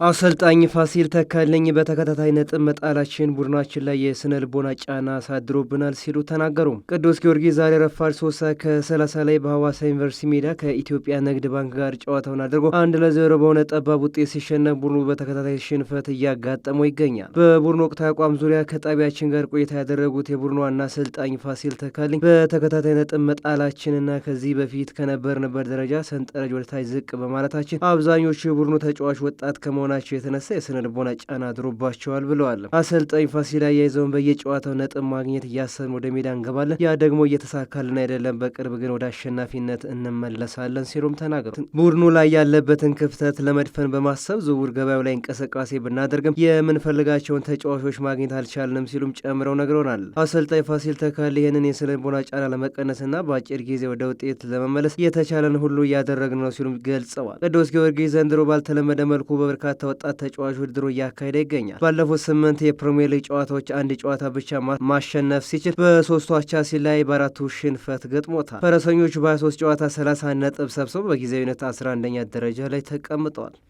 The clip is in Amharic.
አሰልጣኝ ፋሲል ተካልኝ በተከታታይ ነጥብ መጣላችን ቡድናችን ላይ የስነ ልቦና ጫና አሳድሮብናል ሲሉ ተናገሩ። ቅዱስ ጊዮርጊስ ዛሬ ረፋድ 3 ሰዓት ከ30 ላይ በሐዋሳ ዩኒቨርሲቲ ሜዳ ከኢትዮጵያ ንግድ ባንክ ጋር ጨዋታውን አድርጎ 1-0 በሆነ ጠባብ ውጤት ሲሸነፍ ቡድኑ በተከታታይ ሽንፈት እያጋጠመው ይገኛል። በቡድኑ ወቅታዊ አቋም ዙሪያ ከጣቢያችን ጋር ቆይታ ያደረጉት የቡድኑ ዋና አሰልጣኝ ፋሲል ተካልኝ በተከታታይ ነጥብ መጣላችንና ከዚህ በፊት ከነበርንበት ደረጃ ሰንጠረዥ ወደታች ዝቅ በማለታችን አብዛኞቹ የቡድኑ ተጫዋች ወጣት ከመሆናቸው የተነሳ የስነ ልቦና ጫና አድሮባቸዋል ብለዋል። አሰልጣኝ ፋሲል አያይዘውን በየጨዋታው ነጥብ ማግኘት እያሰብን ወደ ሜዳ እንገባለን፣ ያ ደግሞ እየተሳካልን አይደለም፣ በቅርብ ግን ወደ አሸናፊነት እንመለሳለን ሲሉም ተናገሩ። ቡድኑ ላይ ያለበትን ክፍተት ለመድፈን በማሰብ ዝውውር ገበያው ላይ እንቅስቃሴ ብናደርግም የምንፈልጋቸውን ተጫዋቾች ማግኘት አልቻልንም ሲሉም ጨምረው ነግረውናል። አሰልጣኝ ፋሲል ተካል ይህንን የስነ ልቦና ጫና ለመቀነስና በአጭር ጊዜ ወደ ውጤት ለመመለስ የተቻለን ሁሉ እያደረግን ነው ሲሉም ገልጸዋል። ቅዱስ ጊዮርጊስ ዘንድሮ ባልተለመደ መልኩ በበርካታ ወጣት ተጫዋች ውድድሩ እያካሄደ ይገኛል። ባለፉት 8 የፕሪሚየር ሊግ ጨዋታዎች አንድ ጨዋታ ብቻ ማሸነፍ ሲችል በሶስቱ አቻ ሲለያይ በአራቱ ሽንፈት ገጥሞታል። ፈረሰኞቹ በ23 ጨዋታ 30 ነጥብ ሰብስበው በጊዜያዊነት 11ኛ ደረጃ ላይ ተቀምጠዋል።